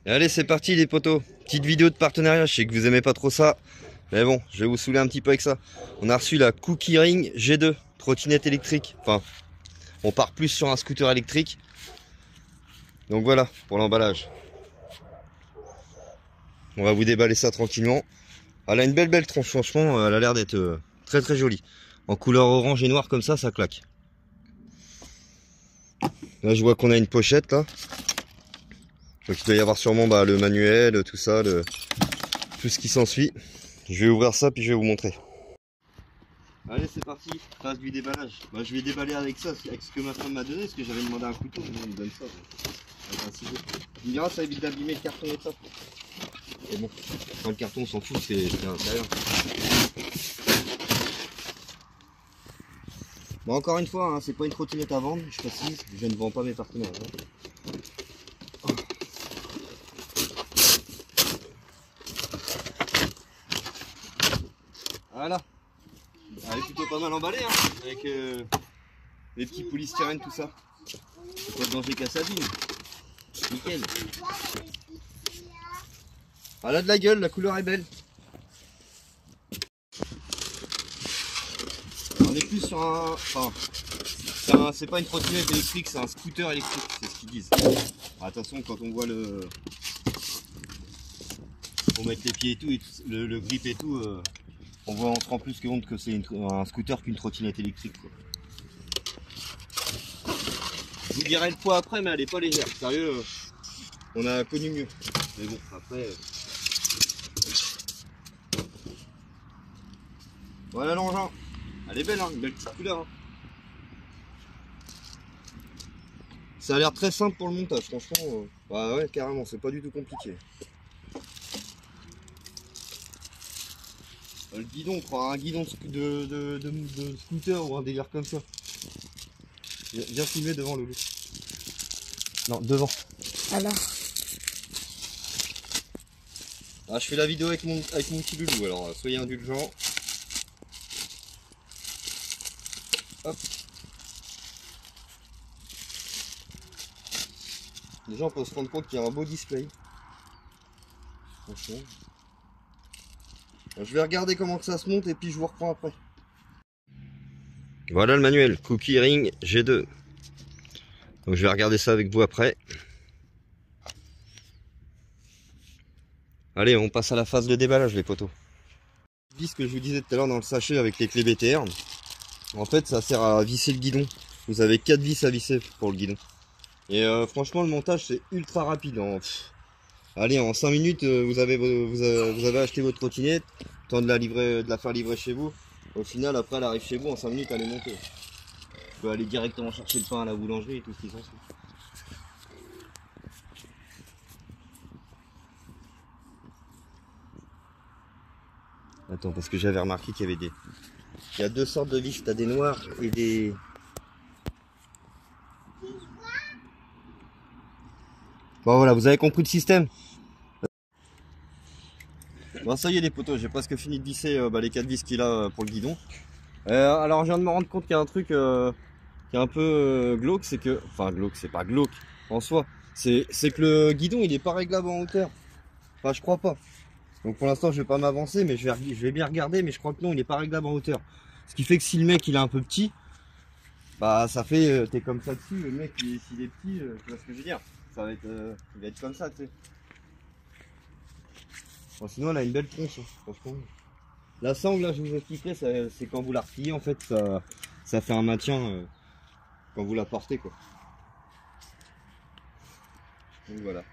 Allez, c'est parti les potos. Petite vidéo de partenariat, je sais que vous aimez pas trop ça. Mais bon, je vais vous saouler un petit peu avec ça. On a reçu la Cookie Ring G2, trottinette électrique. Enfin, on part plus sur un scooter électrique. Donc voilà, pour l'emballage. On va vous déballer ça tranquillement. Elle a une belle tronche, franchement, elle a l'air d'être très jolie. En couleur orange et noir comme ça claque. Là, je vois qu'on a une pochette là. Donc il doit y avoir sûrement le manuel, tout ça, tout ce qui s'ensuit. Je vais ouvrir ça puis je vais vous montrer. Allez, c'est parti, phase du déballage. Je vais déballer avec ça, avec ce que ma femme m'a donné, parce que j'avais demandé un couteau, mais elle me donne ça. Avec un ciseau. Il me dira, ça évite d'abîmer le carton et ça. Et bon, quand le carton on s'en fout, c'est à l'intérieur. Bon, encore une fois, hein, c'est pas une trottinette à vendre, je précise, je ne vends pas mes partenaires. Hein. Voilà, elle est plutôt pas mal emballée, hein, avec les petits polystyrène, tout ça. C'est pas de danger qu'elle s'abîme. Nickel. Elle a de la gueule, la couleur est belle. On est plus sur un... Enfin, c'est pas une trottinette électrique, c'est un scooter électrique, c'est ce qu'ils disent. Attention, quand on voit le... Pour mettre les pieds et tout, le grip et tout, on se rend plus compte que c'est un scooter qu'une trottinette électrique, quoi. Je vous dirai le poids après, mais elle est pas légère. Sérieux, on a connu mieux. Mais bon, après... Voilà l'engin. Elle est belle, hein, une belle petite couleur. Hein. Ça a l'air très simple pour le montage, franchement. Bah ouais, carrément, c'est pas du tout compliqué. Le guidon, on prend un guidon de scooter ou un délire comme ça. Viens filmer devant Loulou. Non, devant. Alors. Ah, je fais la vidéo avec mon petit Loulou, alors soyez indulgents. Hop. Déjà on peut se rendre compte qu'il y a un beau display. Franchement. Je vais regarder comment que ça se monte et puis je vous reprends après. Voilà le manuel, Cookie Ring G2. Donc je vais regarder ça avec vous après. Allez, on passe à la phase de déballage les potos. Ce que je vous disais tout à l'heure dans le sachet avec les clés BTR. En fait ça sert à visser le guidon. Vous avez 4 vis à visser pour le guidon. Et franchement le montage c'est ultra rapide. Allez, en 5 minutes vous avez acheté votre trottinette. Temps de la faire livrer chez vous. Au final après elle arrive chez vous, en 5 minutes elle est montée. Vous pouvez aller directement chercher le pain à la boulangerie et tout ce qui s'en suit. Attends, parce que j'avais remarqué qu'il y avait il y a deux sortes de vis, t'as des noirs et des... Bon voilà, vous avez compris le système. Bon ça y est les potos, j'ai presque fini de visser les 4 vis qu'il a pour le guidon. Alors je viens de me rendre compte qu'il y a un truc qui est un peu glauque, c'est que... Enfin glauque, c'est pas glauque en soi. C'est que le guidon il est pas réglable en hauteur. Enfin je crois pas. Donc pour l'instant je vais pas m'avancer, mais je vais bien regarder, mais je crois que non, il est pas réglable en hauteur. Ce qui fait que si le mec il est un peu petit, bah ça fait, t'es comme ça dessus, le mec s'il est petit, tu vois ce que je veux dire, ça va être, il va être comme ça, tu sais. Bon, sinon elle a une belle tronche, hein, franchement. La sangle là je vous expliquerai, c'est quand vous la repliez en fait, ça fait un maintien quand vous la portez quoi. Donc voilà.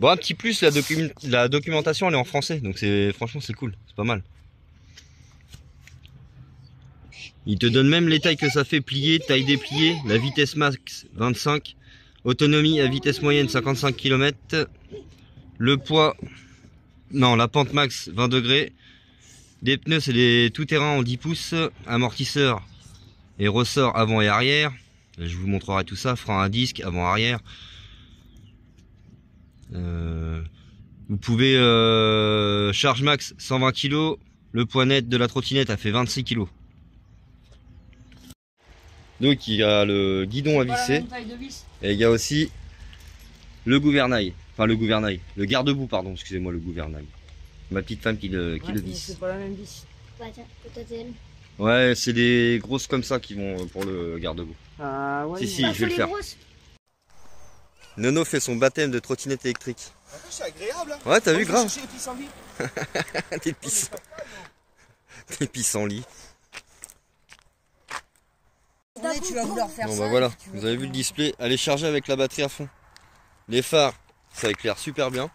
Bon, un petit plus, la documentation elle est en français, donc franchement c'est cool, c'est pas mal. Il te donne même les tailles que ça fait plier, taille dépliée, la vitesse max 25, autonomie à vitesse moyenne 55 km, le poids, non la pente max 20 degrés, des pneus c'est des tout-terrain en 10 pouces, amortisseur et ressort avant et arrière, je vous montrerai tout ça, frein à disque avant arrière. Vous pouvez charge max 120 kg, le poids net de la trottinette a fait 26 kg. Donc il y a le guidon à visser et il y a aussi le gouvernail. Enfin le gouvernail. Le garde-boue, pardon, excusez-moi, le gouvernail. Ma petite femme qui le visse. C'est pas la même vis. Bah tiens, peut-être elle. Ouais, c'est des grosses comme ça qui vont pour le garde-boue. Ah ouais. Si, Bah, je vais le les faire. grosses. Nono fait son baptême de trottinette électrique. C'est agréable. Hein. Ouais, t'as vu, grave. Chercher les pissenlits. Des pissenlits. Tu vas vouloir faire Bon ça. bah voilà, vous avez vu le display, elle est chargée avec la batterie à fond. Les phares, ça éclaire super bien.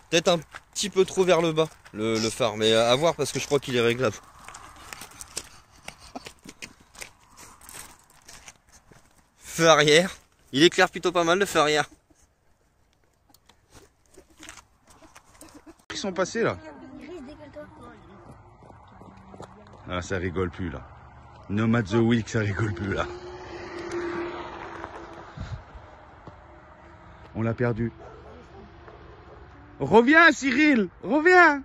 Peut-être un petit peu trop vers le bas, le phare, mais à voir parce que je crois qu'il est réglable. Feu arrière, il éclaire plutôt pas mal le feu arrière. Ils sont passés là. Gris, décale-toi. Ah, ça rigole plus là. Nomad the Week, ça rigole plus là. On l'a perdu. Reviens Cyril, reviens.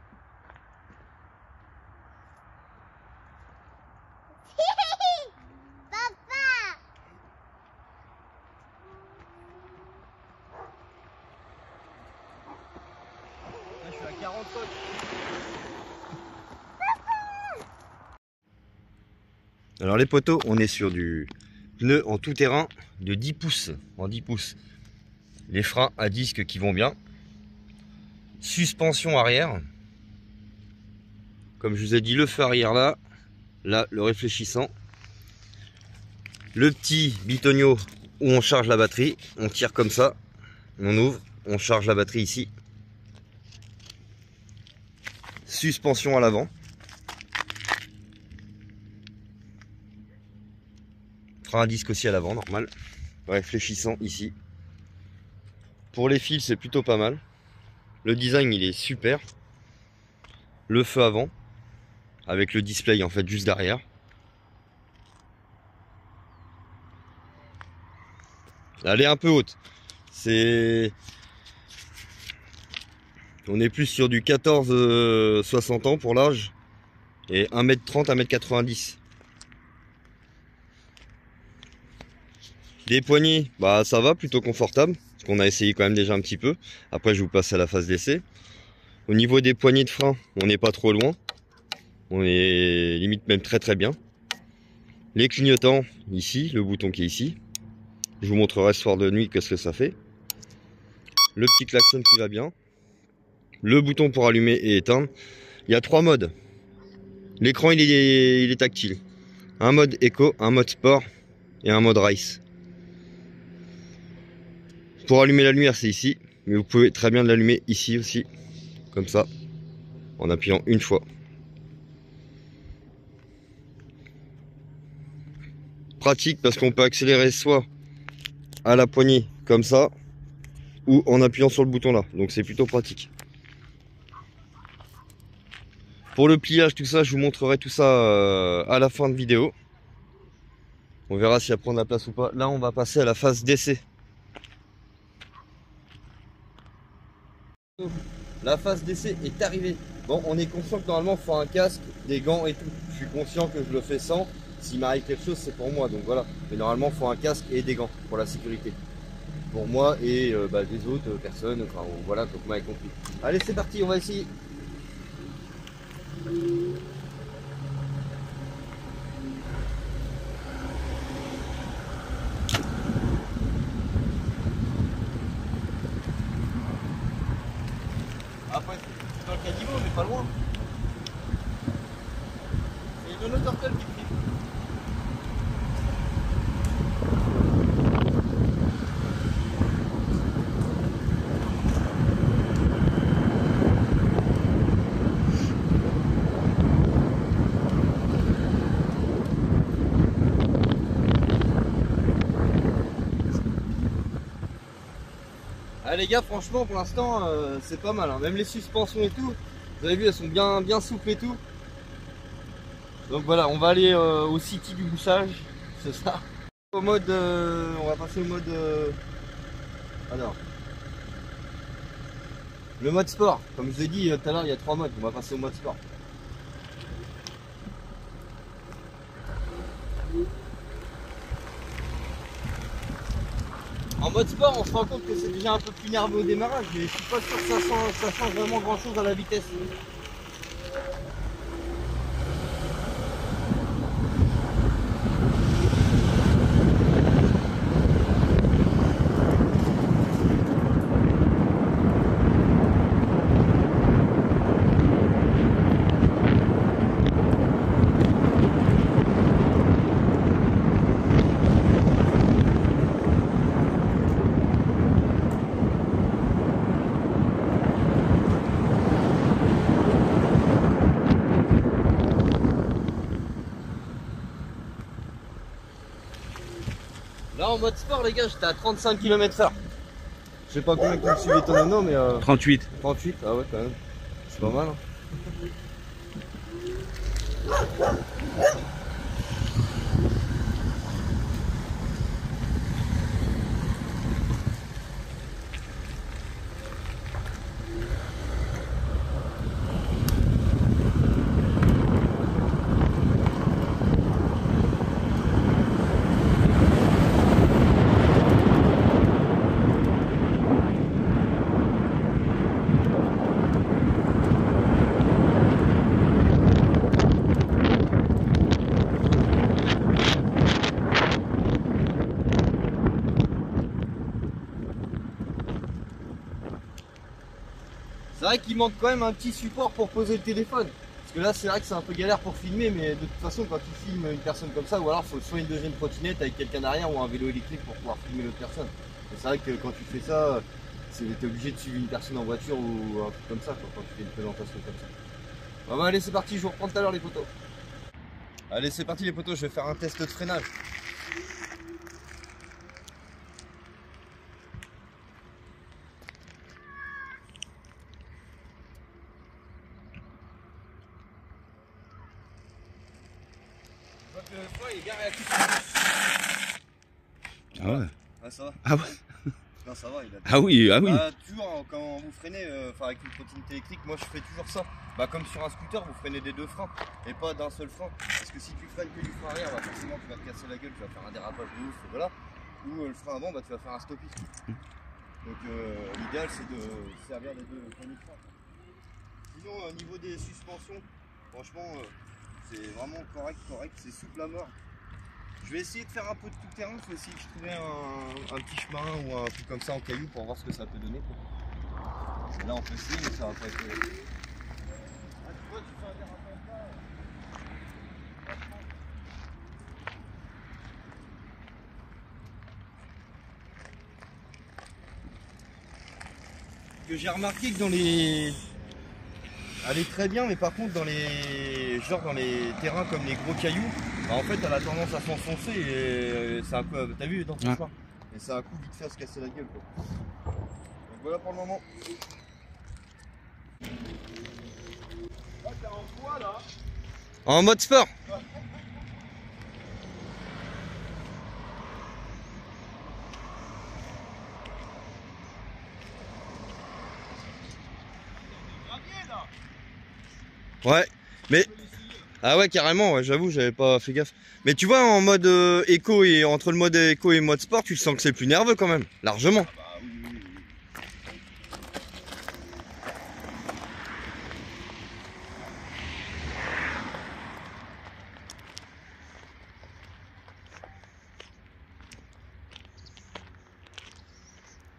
Je suis à 40 toques. Alors les poteaux, on est sur du pneu en tout terrain de 10 pouces. En 10 pouces. Les freins à disque qui vont bien. Suspension arrière. Comme je vous ai dit, le feu arrière là. Là, le réfléchissant. Le petit bitonio où on charge la batterie. On tire comme ça. On ouvre. On charge la batterie ici. Suspension à l'avant. Frein à disque aussi à l'avant, normal. Réfléchissant ici. Pour les fils, c'est plutôt pas mal. Le design, il est super. Le feu avant. Avec le display, en fait, juste derrière. Elle est un peu haute. C'est... On est plus sur du 14-60 ans pour l'âge. Et 1m30, 1m90. Des poignées, bah ça va, plutôt confortable. Parce qu'on a essayé quand même déjà un petit peu. Après, je vous passe à la phase d'essai. Au niveau des poignées de frein, on n'est pas trop loin. On est limite même très très bien. Les clignotants, ici, le bouton qui est ici. Je vous montrerai ce soir de nuit qu'est-ce que ça fait. Le petit klaxon qui va bien. Le bouton pour allumer et éteindre. Il y a 3 modes. L'écran il est tactile. Un mode éco, un mode sport et un mode race. Pour allumer la lumière c'est ici. Mais vous pouvez très bien l'allumer ici aussi. Comme ça. En appuyant une fois. Pratique parce qu'on peut accélérer soit à la poignée comme ça. Ou en appuyant sur le bouton là. Donc c'est plutôt pratique. Pour le pliage, tout ça, je vous montrerai tout ça à la fin de vidéo. On verra si elle prend de la place ou pas. Là, on va passer à la phase d'essai. La phase d'essai est arrivée. Bon, on est conscient que normalement, il faut un casque, des gants et tout. Je suis conscient que je le fais sans. S'il m'arrive quelque chose, c'est pour moi. Donc voilà. Mais normalement, il faut un casque et des gants pour la sécurité. Pour moi et des autres personnes. Enfin, voilà, donc vous m'avez compris. Allez, c'est parti, on va essayer. Après, c'est dans le caniveau, mais pas loin. C'est le Turtle qui prie. Ah les gars, franchement pour l'instant c'est pas mal, hein. Même les suspensions et tout, vous avez vu elles sont bien souples et tout. Donc voilà, on va aller au city du boussage, c'est ça. Au mode, on va passer au mode, alors, le mode sport. Comme je vous ai dit tout à l'heure, il y a 3 modes, on va passer au mode sport. En mode sport, on se rend compte que c'est déjà un peu plus nerveux au démarrage, mais je suis pas sûr que ça change vraiment grand chose à la vitesse. Là en mode sport les gars, j'étais à 35 km/h. Je sais pas combien que tu suivais ton anneau mais 38. 38, ah ouais quand même. C'est pas mal hein. C'est vrai qu'il manque quand même un petit support pour poser le téléphone. Parce que là c'est vrai que c'est un peu galère pour filmer, mais de toute façon quand tu filmes une personne comme ça, ou alors il faut soit une deuxième trottinette avec quelqu'un derrière ou un vélo électrique pour pouvoir filmer l'autre personne. Et c'est vrai que quand tu fais ça, t'es obligé de suivre une personne en voiture ou un truc comme ça quoi, quand tu fais une présentation comme ça. Bon bah allez c'est parti, je vous reprends tout à l'heure les potos. Allez c'est parti les potos, je vais faire un test de freinage. Le frein il est bien réactif. Ah ouais. Ah ça va. Ah ouais. Non ça va, il a... Ah oui, ah oui. Bah, toujours hein, quand vous freinez, avec une trottinette électrique, moi je fais toujours ça. Bah comme sur un scooter, vous freinez des deux freins et pas d'un seul frein. Parce que si tu freines que du frein arrière, bah, forcément tu vas te casser la gueule, tu vas faire un dérapage de ouf, voilà. Ou le frein avant, bah tu vas faire un stoppiste. Donc l'idéal c'est de servir les deux poignées de frein. Sinon au niveau des suspensions, franchement c'est vraiment correct, c'est souple à mort. Je vais essayer de faire un peu de tout terrain, il faut essayer de trouver un petit chemin ou un truc comme ça en caillou pour voir ce que ça peut donner. Quoi. Là on peut essayer mais ça va pas être... Ah, tu vois, tu fais un dérapage là. Que j'ai remarqué que dans les... Elle est très bien mais par contre dans les terrains comme les gros cailloux, bah, en fait elle a tendance à s'enfoncer et c'est un peu... T'as vu dans ton chemin. Et c'est un coup vite fait à se casser la gueule quoi. Donc voilà pour le moment. Là t'es en quoi là? En mode sport. Ouais, mais... Ah ouais carrément, ouais, j'avoue j'avais pas fait gaffe. Mais tu vois en mode éco et entre le mode éco et mode sport, tu sens que c'est plus nerveux quand même, largement. Ah bah, oui.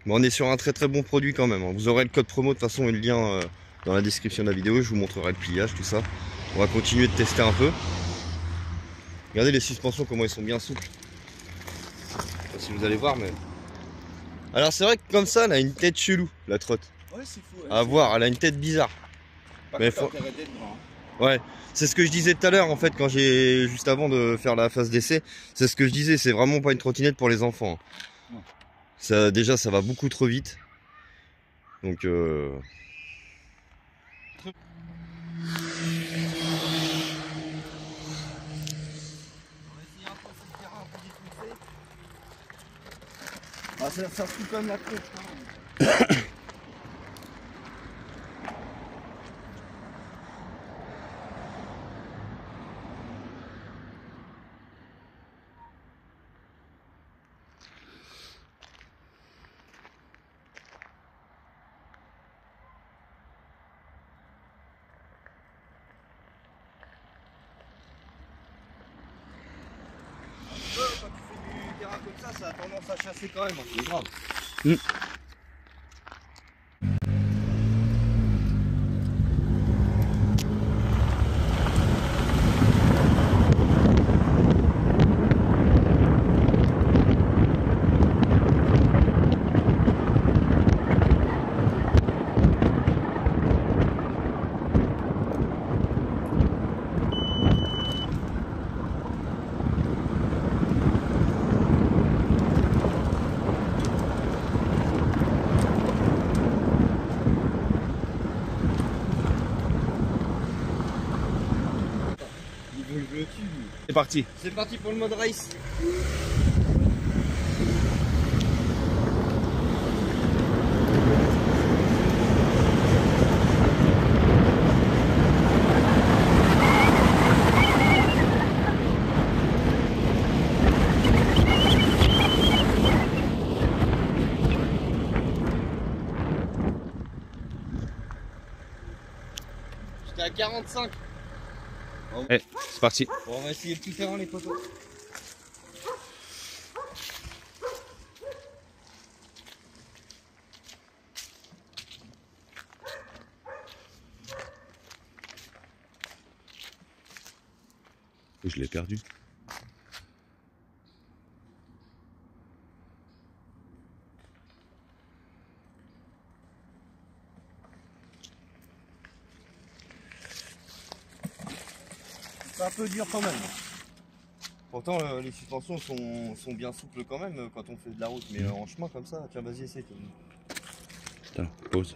Bon, on est sur un très bon produit quand même. Vous aurez le code promo de toute façon et le lien dans la description de la vidéo. Je vous montrerai le pliage, tout ça. On va continuer de tester un peu. Regardez les suspensions, comment elles sont bien souples. Je sais pas si vous allez voir, mais... Alors c'est vrai que comme ça, elle a une tête chelou, la trotte. Ouais, c'est fou. À voir, elle a une tête bizarre. Mais faut... Ouais, c'est ce que je disais tout à l'heure en fait quand j'ai juste avant de faire la phase d'essai. C'est ce que je disais, c'est vraiment pas une trottinette pour les enfants. Ça, déjà, ça va beaucoup trop vite. Donc ah, ça fout quand même la tête. a tendance à chasser quand même, c'est grave. Je le tue. C'est parti. C'est parti pour le mode race. J'étais à 45. Allez, c'est parti. Bon, on va essayer de tout faire les poteaux. Je l'ai perdu. C'est un peu dur quand même. Pourtant les suspensions sont bien souples quand même quand on fait de la route, mais en chemin comme ça, tiens vas-y essaye. Putain, pause.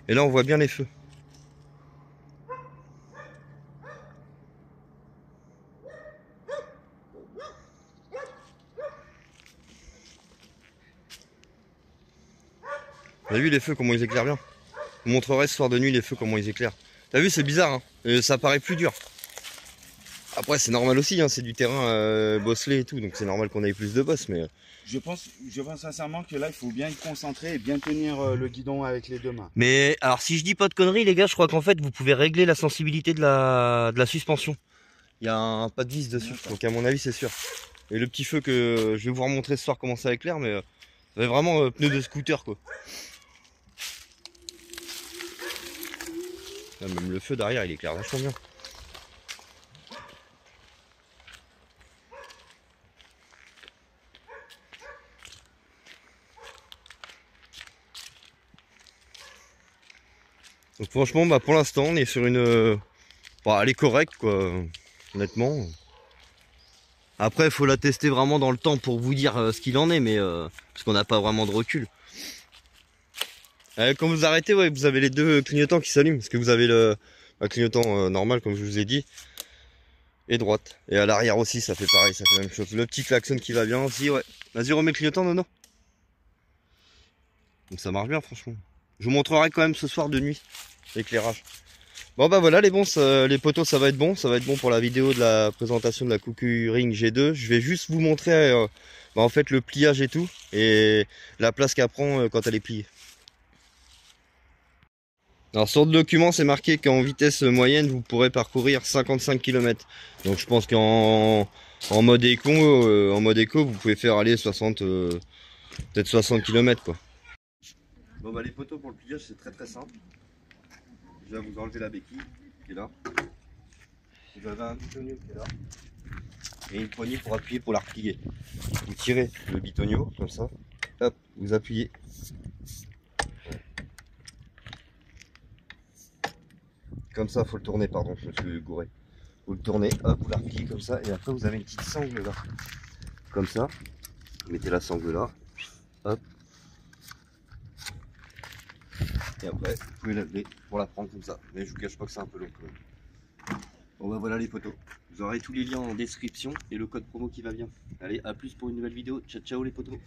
Et là on voit bien les feux. Vous avez vu les feux comment ils éclairent bien? Je vous montrerai ce soir de nuit les feux comment ils éclairent. T'as vu, c'est bizarre hein, ça paraît plus dur. Après c'est normal aussi, hein, c'est du terrain bosselé et tout, donc c'est normal qu'on ait plus de boss, mais... Je pense sincèrement que là il faut bien être concentré et bien tenir le guidon avec les deux mains. Mais alors si je dis pas de conneries les gars, je crois qu'en fait vous pouvez régler la sensibilité de la suspension. Il y a un pas de vis dessus, donc à mon avis c'est sûr. Et le petit feu que je vais vous remontrer ce soir comment ça éclaire, mais c'est vraiment pneu de scooter quoi. Là, même le feu derrière il éclaire vachement bien. Donc franchement bah pour l'instant on est sur une... Bah, elle est correcte quoi, honnêtement. Après il faut la tester vraiment dans le temps pour vous dire ce qu'il en est, mais parce qu'on n'a pas vraiment de recul. Quand vous arrêtez, ouais, vous avez les deux clignotants qui s'allument, parce que vous avez le clignotant normal comme je vous ai dit, et droite. Et à l'arrière aussi ça fait pareil, ça fait la même chose. Le petit klaxon qui va bien aussi, ouais. Vas-y remets le clignotant Nono. Donc ça marche bien franchement. Je vous montrerai quand même ce soir de nuit l'éclairage. Bon bah voilà les bons, les poteaux ça va être bon pour la vidéo de la présentation de la Kuku-Ring G2. Je vais juste vous montrer en fait le pliage et tout, et la place qu'elle prend quand elle est pliée. Alors sur le document c'est marqué qu'en vitesse moyenne vous pourrez parcourir 55 km. Donc je pense qu'en mode éco, vous pouvez faire aller 60, peut-être 60 km quoi. Bon bah les poteaux pour le pliage c'est très simple. Je vais vous enlever la béquille qui est là. Vous avez un bitonio qui est là. Et une poignée pour appuyer pour la replier. Vous tirez le bitonio comme ça. Hop, vous appuyez. Comme ça, faut le tourner, pardon, je me suis gouré. Vous le tournez, hop, vous la repliez comme ça, et après vous avez une petite sangle là. Comme ça. Vous mettez la sangle là. Hop. Et après, vous pouvez la lever pour la prendre comme ça. Mais je vous cache pas que c'est un peu long quand même. Bon bah voilà les poteaux. Vous aurez tous les liens en description et le code promo qui va bien. Allez, à plus pour une nouvelle vidéo. Ciao ciao les poteaux.